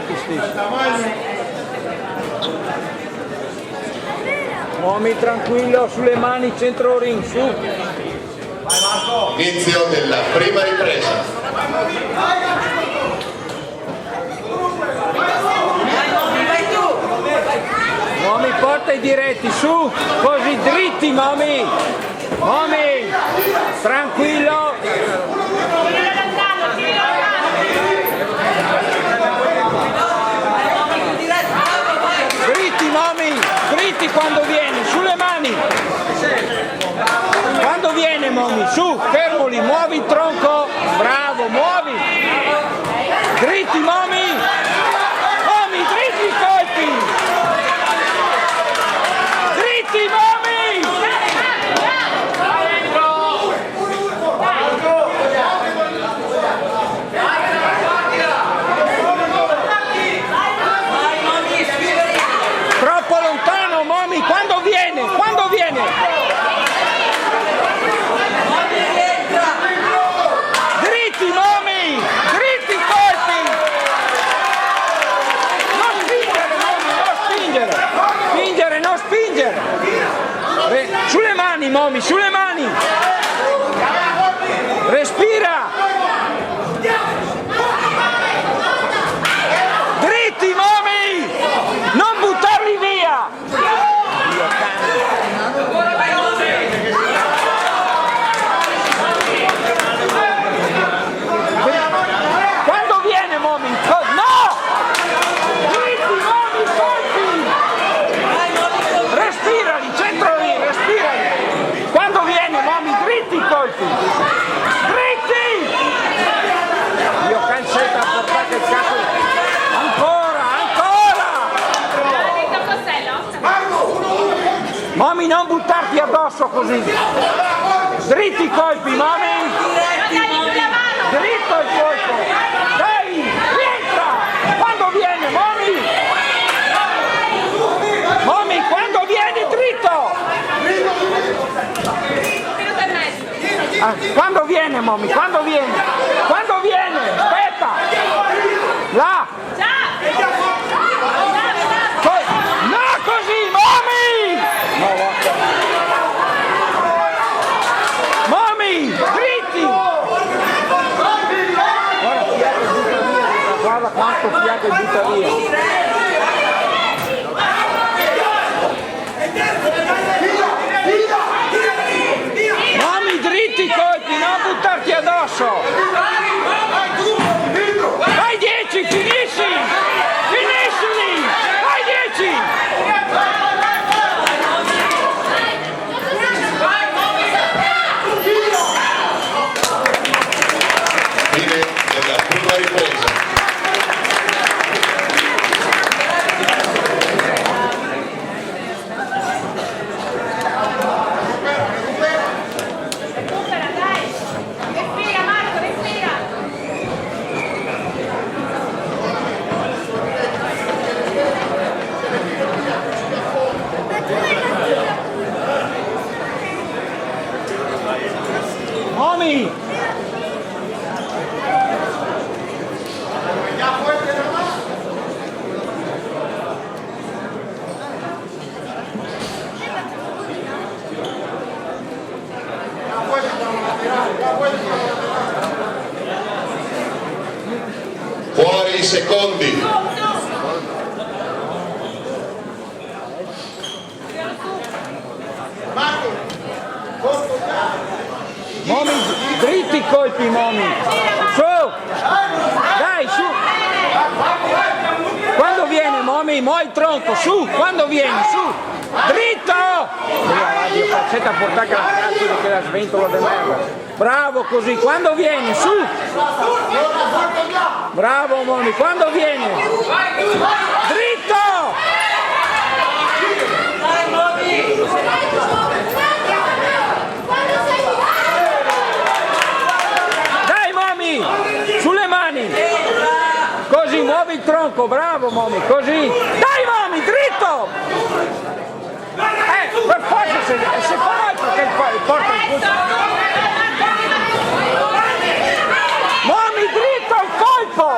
te stesso. Mommy tranquillo, sulle mani, centro ring, su. Inizio della prima ripresa. Mommy porta i diretti, su, così dritti Mommy. Mommy, tranquillo. Dritti Mommy, dritti quando vieni, sulle mani. Quando viene Mommy, su, fermoli, muovi il tronco, bravo, muovi. Dritti Mommy. Mommy, dritti i colpi. Dritti Mommy. Troppo lontano Mommy, quando viene? Quando viene? Dritti Mommy, dritti i colpi. Non spingere Mommy, non spingere. Spingere, non spingere. Sulle mani Mommy, sulle mani. Respira. Dritti Mommy, non buttarli via. Quando viene Mommy? No! Dritti Mommy, colpi! Respirali, centro lì, respirali! Quando viene Mommy, dritti i colpi! Dritti! Io cancetta a portare il capo. Ancora, ancora! Mommy, non buttarti addosso così! Dritti i colpi, Mommy! Dritto il colpo! Dai! Rientra! Quando viene, Mommy? Mommy, quando viene dritto! Quando viene, Mommy? Quando viene? Quando viene? Aspetta! Là! No, così, Mommy! Mommy, dritti! Guarda quanto fiato butta via. Mommy, dritti i colpi, non buttarti addosso. Vai 10, finisci! Finiscili! Vai 10! Fine della prima ripresa. Mommy! Fuori i secondi. Mommy, dritti i colpi, Mommy! Su! Dai, su! Quando viene, Mommy? Muovi il tronco, su! Quando vieni, su! Dritto! Dio, faccetta a portare che la cazzo che la sventola di merda! Bravo così! Quando vieni, su! Bravo, Mommy! Quando viene? Dritto! Dai, Mommy! Sulle mani! Così, muovi il tronco, bravo Mommy, così! Dai Mommy, dritto! Per forza se fa altro che porta il punto! Mommy, dritto al colpo!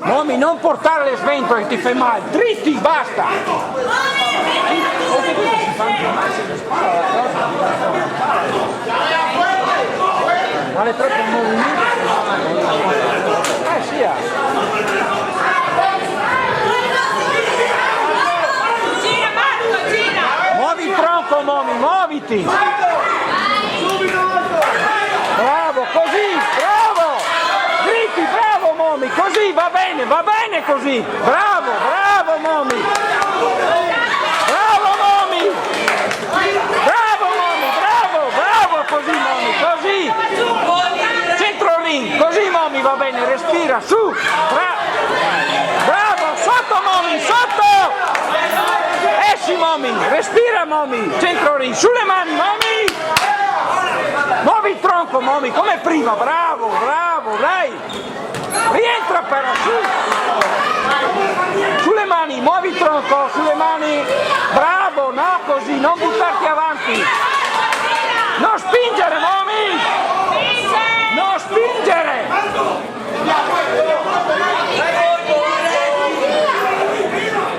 Mommy, non portare le sventole, ti fai male. Dritti, basta. Vale troppo un movimento. Sì. Gira, Marco, gira! Muovi il tronco, Mommy, muoviti. Bravo, così, bravo. Dritti, bravo, Mommy, così, va bene così. Bravo, bravo, Mommy. Bravo, Mommy. Bravo, Mommy, bravo, così, Mommy, così. Centro ring, così, Mommy, va bene, respira, su. Bravo, sotto, Mommy, sotto. Esci, Mommy, respira, Mommy. Centro ring, sulle mani, Mommy. Muovi il tronco, Mommy, come prima, bravo, dai. Rientra però, su. Sulle mani, muovi il tronco, sulle mani. Bravo, no così, non buttarti avanti. Non spingere, Mommy. Non spingere.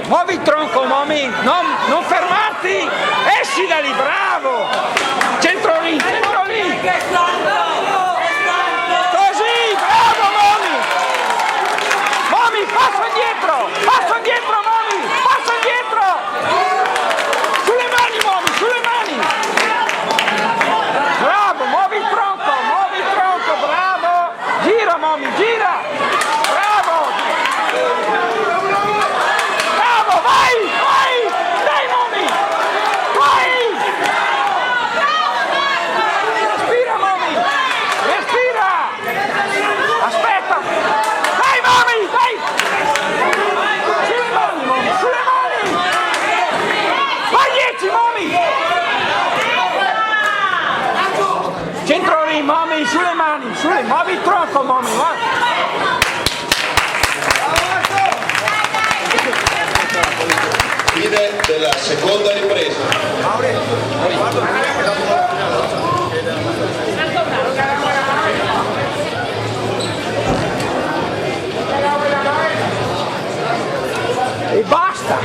Muovi il tronco, Mommy, non fermarti. Esci da lì, bravo. Centro lì. Così, bravo, Mommy. Mommy, passo indietro, Mommy, passo indietro. Sulle mani, Mommy, sulle mani. Bravo, muovi il tronco, bravo. Gira, Mommy, gira. Bravo, vai. Dai, Mommy. Vai. Respira, Mommy. Respira. Aspetta. Dai, Mommy, dai. Sulle mani, Mommy, sulle mani. Vai, 10, Mommy. Centro lì, Mommy, sulle mani, muovi il tronco, Mommy. Fine della seconda ripresa. E basta.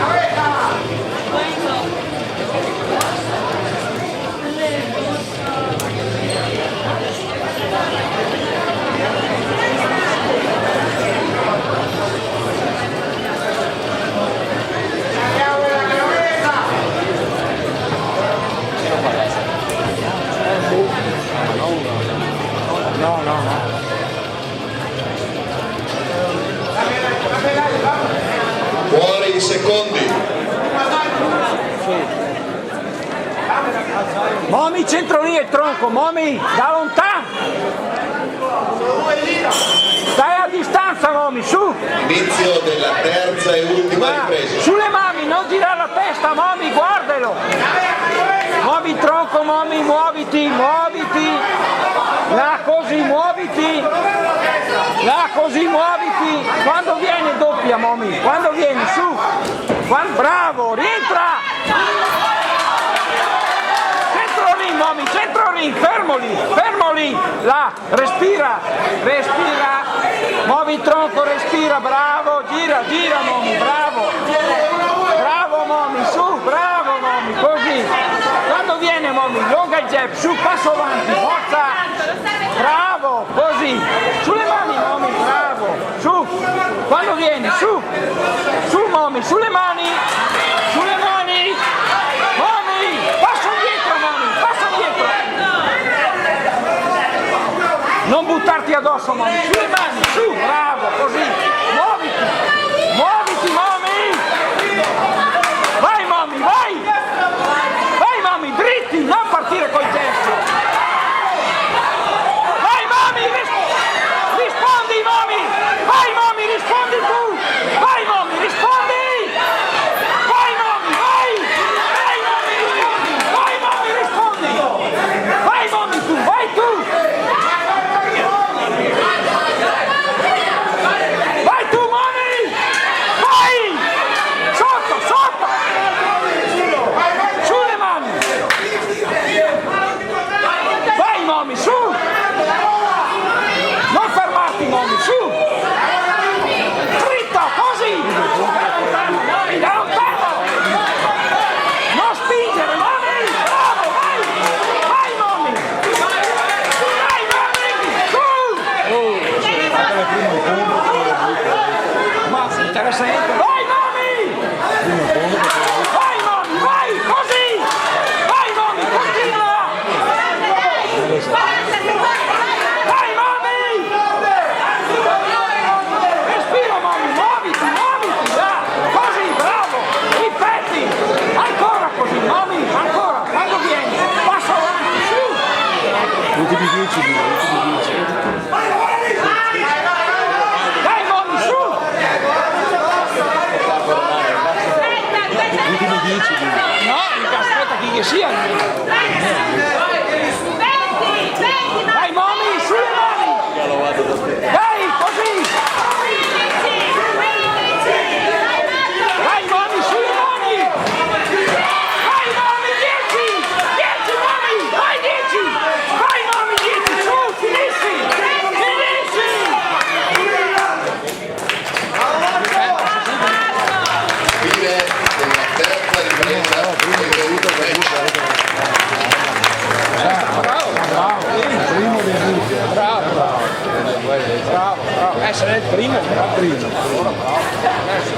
No. Fuori in secondi. Mommy, centro lì il tronco, Mommy, da lontano. Stai a distanza, Mommy, su. Inizio della terza e ultima ripresa. Sulle mani, non girare la testa, Mommy, guardalo. Muovi il tronco, Mommy, muoviti. Là così, muoviti. Quando viene doppia, Mommy, quando vieni, su. Bravo, rientra. Mommy, centro ring, fermo lì, là, respira, muovi il tronco, respira, bravo, gira, Mommy, bravo, Mommy, su, bravo, Mommy, così, quando viene, Mommy, allunga il jab, su, passo avanti, forza, bravo, così, sulle mani, Mommy, bravo, su, quando vieni, su, Mommy, sulle mani, Mommy, passo indietro, Mommy, non buttarti addosso, Mommy, sulle mani, su, bravo, così, muoviti, Mommy, vai, Mommy, dritti, non partire col gesto, vai, Mommy, rispondi, Mommy, vai, Mommy, rispondi tu, vai, Mommy, rispondi, vai, Mommy, rispondi, vai, Mommy, tu, vai tu. Ma si interessa niente. Vai Mami! Vai Mami, vai! Così! Vai Mami, continua! Vai Mami! Respira Mami, muoviti, da! Così, bravo! Ripeti! Ancora così, Mami, ancora! Quando vieni? Passa avanti, su! Ultimi 10 Dai Mami, su! ultimi 10 No, mica aspetta chi che sia. Dai Mami, sulle mani! Dai, così! Dai Mami, sulle mani! Vai Mami, 10! 10 Mami! Vai 10! Vai Mami, 10! Su, finisci! Finisci! Fine della terza ripresa e del match. Bravo. Essere il primo, bravo.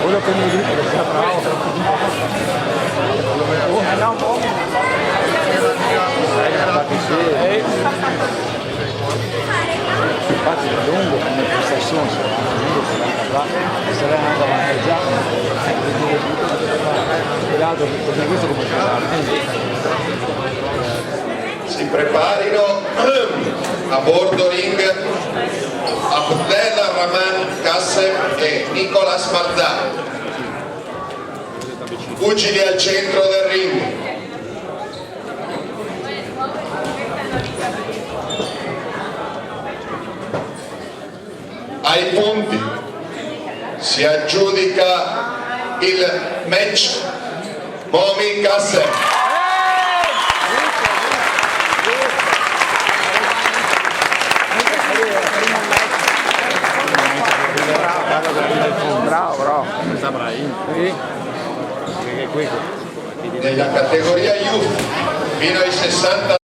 quello che mi dice che sia bravo. Infatti è lungo come prestazione, se sarà andata avanti già, l'altro come questo come Si preparino a bordo ring Abdelrahman Kassem e Nicolas Marzà, pugili al centro del ring. Ai punti si aggiudica il match Momi Kassem. Bravo. Nella categoria youth fino ai 60